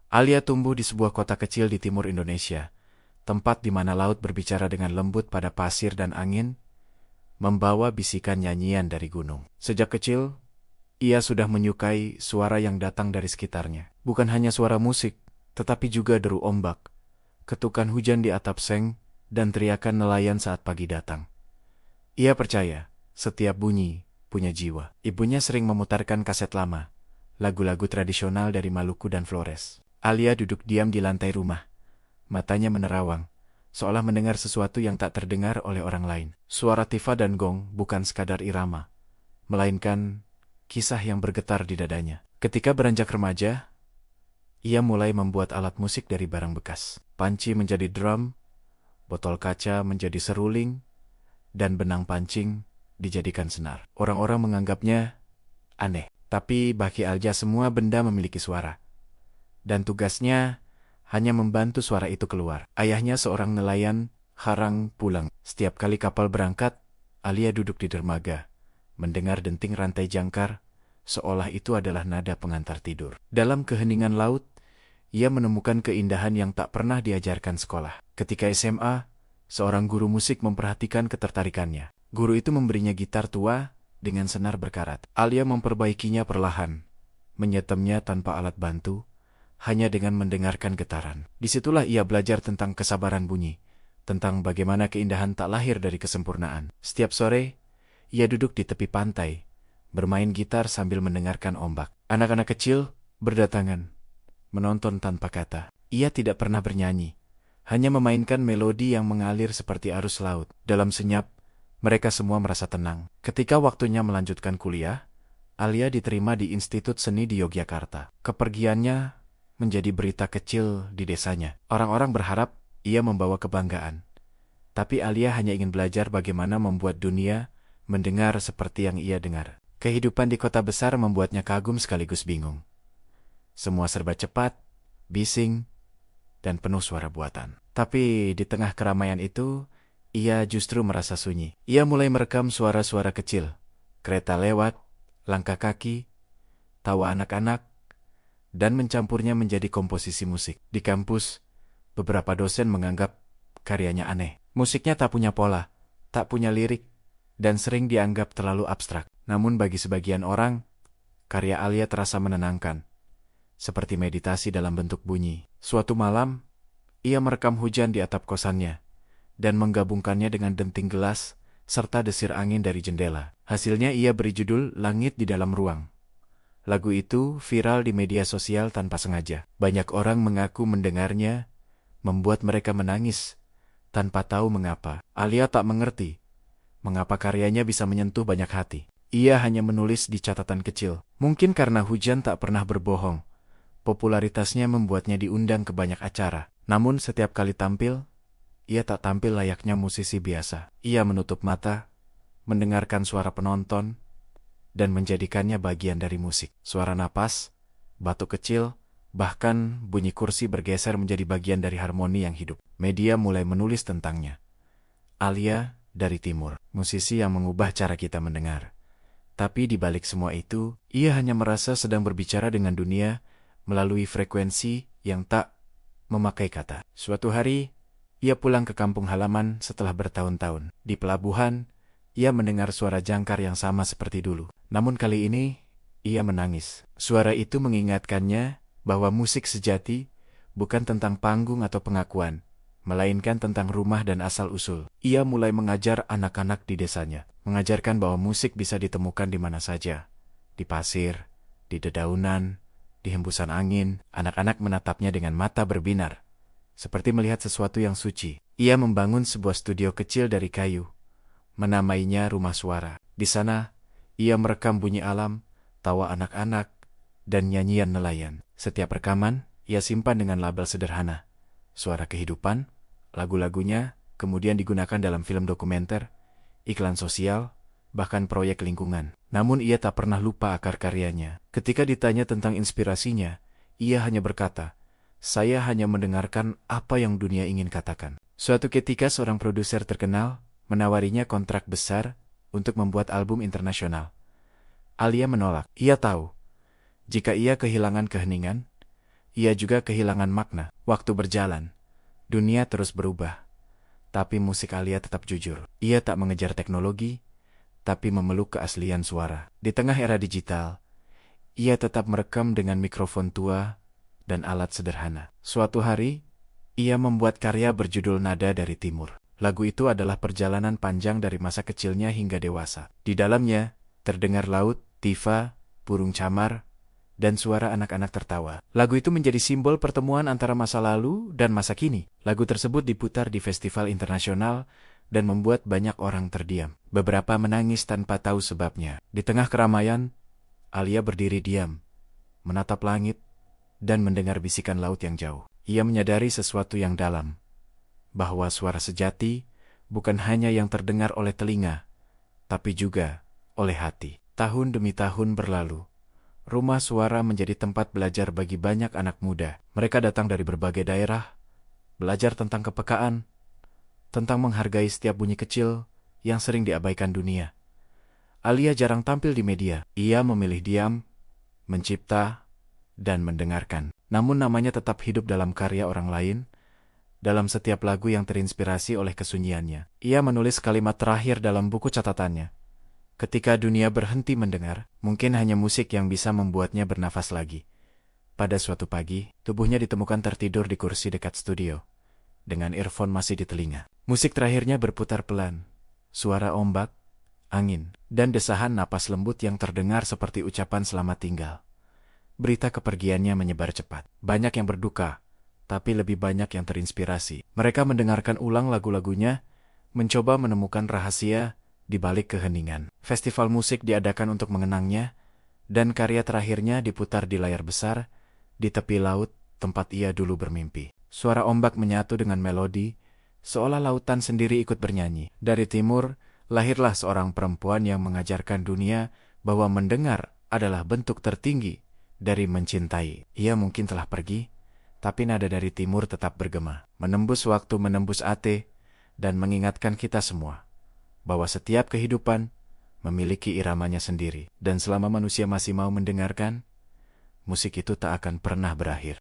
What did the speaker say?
Alia tumbuh di sebuah kota kecil di timur Indonesia, tempat di mana laut berbicara dengan lembut pada pasir dan angin, membawa bisikan nyanyian dari gunung. Sejak kecil, ia sudah menyukai suara yang datang dari sekitarnya. Bukan hanya suara musik, tetapi juga deru ombak, ketukan hujan di atap seng, dan teriakan nelayan saat pagi datang. Ia percaya, setiap bunyi punya jiwa. Ibunya sering memutarkan kaset lama, lagu-lagu tradisional dari Maluku dan Flores. Alia duduk diam di lantai rumah, matanya menerawang, seolah mendengar sesuatu yang tak terdengar oleh orang lain. Suara tifa dan gong bukan sekadar irama, melainkan kisah yang bergetar di dadanya. Ketika beranjak remaja, ia mulai membuat alat musik dari barang bekas. Panci menjadi drum, botol kaca menjadi seruling, dan benang pancing dijadikan senar. Orang-orang menganggapnya aneh, tapi bagi Alja semua benda memiliki suara. Dan tugasnya hanya membantu suara itu keluar. Ayahnya seorang nelayan jarang pulang. Setiap kali kapal berangkat, Alia duduk di dermaga, mendengar denting rantai jangkar, seolah itu adalah nada pengantar tidur. Dalam keheningan laut, ia menemukan keindahan yang tak pernah diajarkan sekolah. Ketika SMA, seorang guru musik memperhatikan ketertarikannya. Guru itu memberinya gitar tua dengan senar berkarat. Alia memperbaikinya perlahan, menyetemnya tanpa alat bantu, hanya dengan mendengarkan getaran. Disitulah ia belajar tentang kesabaran bunyi, tentang bagaimana keindahan tak lahir dari kesempurnaan. Setiap sore, ia duduk di tepi pantai, bermain gitar sambil mendengarkan ombak. Anak-anak kecil berdatangan, menonton tanpa kata. Ia tidak pernah bernyanyi, hanya memainkan melodi yang mengalir seperti arus laut. Dalam senyap, mereka semua merasa tenang. Ketika waktunya melanjutkan kuliah, Alia diterima di Institut Seni di Yogyakarta. Kepergiannya menjadi berita kecil di desanya. Orang-orang berharap ia membawa kebanggaan. Tapi Alia hanya ingin belajar bagaimana membuat dunia mendengar seperti yang ia dengar. Kehidupan di kota besar membuatnya kagum sekaligus bingung. Semua serba cepat, bising, dan penuh suara buatan. Tapi di tengah keramaian itu, ia justru merasa sunyi. Ia mulai merekam suara-suara kecil, kereta lewat, langkah kaki, tawa anak-anak, dan mencampurnya menjadi komposisi musik. Di kampus, beberapa dosen menganggap karyanya aneh. Musiknya tak punya pola, tak punya lirik, dan sering dianggap terlalu abstrak. Namun bagi sebagian orang, karya Alia terasa menenangkan, seperti meditasi dalam bentuk bunyi. Suatu malam, ia merekam hujan di atap kosannya, dan menggabungkannya dengan denting gelas, serta desir angin dari jendela. Hasilnya ia beri judul Langit di Dalam Ruang. Lagu itu viral di media sosial tanpa sengaja. Banyak orang mengaku mendengarnya, membuat mereka menangis, tanpa tahu mengapa. Alia tak mengerti mengapa karyanya bisa menyentuh banyak hati. Ia hanya menulis di catatan kecil. Mungkin karena hujan tak pernah berbohong, popularitasnya membuatnya diundang ke banyak acara. Namun setiap kali tampil, ia tak tampil layaknya musisi biasa. Ia menutup mata, mendengarkan suara penonton, dan menjadikannya bagian dari musik. Suara napas, batuk kecil, bahkan bunyi kursi bergeser menjadi bagian dari harmoni yang hidup. Media mulai menulis tentangnya. Alia dari timur, musisi yang mengubah cara kita mendengar. Tapi di balik semua itu, ia hanya merasa sedang berbicara dengan dunia melalui frekuensi yang tak memakai kata. Suatu hari, ia pulang ke kampung halaman setelah bertahun-tahun. Di pelabuhan, ia mendengar suara jangkar yang sama seperti dulu. Namun kali ini, ia menangis. Suara itu mengingatkannya bahwa musik sejati bukan tentang panggung atau pengakuan, melainkan tentang rumah dan asal-usul. Ia mulai mengajar anak-anak di desanya, mengajarkan bahwa musik bisa ditemukan di mana saja. Di pasir, di dedaunan, di hembusan angin. Anak-anak menatapnya dengan mata berbinar, seperti melihat sesuatu yang suci. Ia membangun sebuah studio kecil dari kayu, menamainya Rumah Suara. Di sana, ia merekam bunyi alam, tawa anak-anak, dan nyanyian nelayan. Setiap rekaman, ia simpan dengan label sederhana. Suara kehidupan, lagu-lagunya, kemudian digunakan dalam film dokumenter, iklan sosial, bahkan proyek lingkungan. Namun ia tak pernah lupa akar karyanya. Ketika ditanya tentang inspirasinya, ia hanya berkata, "Saya hanya mendengarkan apa yang dunia ingin katakan." Suatu ketika seorang produser terkenal menawarinya kontrak besar untuk membuat album internasional. Alia menolak. Ia tahu, jika ia kehilangan keheningan, ia juga kehilangan makna. Waktu berjalan, dunia terus berubah. Tapi musik Alia tetap jujur. Ia tak mengejar teknologi, tapi memeluk keaslian suara. Di tengah era digital, ia tetap merekam dengan mikrofon tua dan alat sederhana. Suatu hari, ia membuat karya berjudul Nada dari Timur. Lagu itu adalah perjalanan panjang dari masa kecilnya hingga dewasa. Di dalamnya, terdengar laut, tifa, burung camar, dan suara anak-anak tertawa. Lagu itu menjadi simbol pertemuan antara masa lalu dan masa kini. Lagu tersebut diputar di festival internasional dan membuat banyak orang terdiam. Beberapa menangis tanpa tahu sebabnya. Di tengah keramaian, Alia berdiri diam, menatap langit, dan mendengar bisikan laut yang jauh. Ia menyadari sesuatu yang dalam, bahwa suara sejati bukan hanya yang terdengar oleh telinga, tapi juga oleh hati. Tahun demi tahun berlalu. Rumah Suara menjadi tempat belajar bagi banyak anak muda. Mereka datang dari berbagai daerah, belajar tentang kepekaan, tentang menghargai setiap bunyi kecil yang sering diabaikan dunia. Alia jarang tampil di media. Ia memilih diam, mencipta, dan mendengarkan. Namun namanya tetap hidup dalam karya orang lain, dalam setiap lagu yang terinspirasi oleh kesunyiannya. Ia menulis kalimat terakhir dalam buku catatannya. Ketika dunia berhenti mendengar, mungkin hanya musik yang bisa membuatnya bernafas lagi. Pada suatu pagi, tubuhnya ditemukan tertidur di kursi dekat studio, dengan earphone masih di telinga. Musik terakhirnya berputar pelan, suara ombak, angin, dan desahan napas lembut yang terdengar seperti ucapan selamat tinggal. Berita kepergiannya menyebar cepat. Banyak yang berduka, tapi lebih banyak yang terinspirasi. Mereka mendengarkan ulang lagu-lagunya, mencoba menemukan rahasia di balik keheningan. Festival musik diadakan untuk mengenangnya, dan karya terakhirnya diputar di layar besar, di tepi laut, tempat ia dulu bermimpi. Suara ombak menyatu dengan melodi, seolah lautan sendiri ikut bernyanyi. Dari timur, lahirlah seorang perempuan yang mengajarkan dunia bahwa mendengar adalah bentuk tertinggi dari mencintai. Ia mungkin telah pergi, tapi nada dari timur tetap bergema, menembus waktu, menembus ate, dan mengingatkan kita semua bahwa setiap kehidupan memiliki iramanya sendiri. Dan selama manusia masih mau mendengarkan, musik itu tak akan pernah berakhir.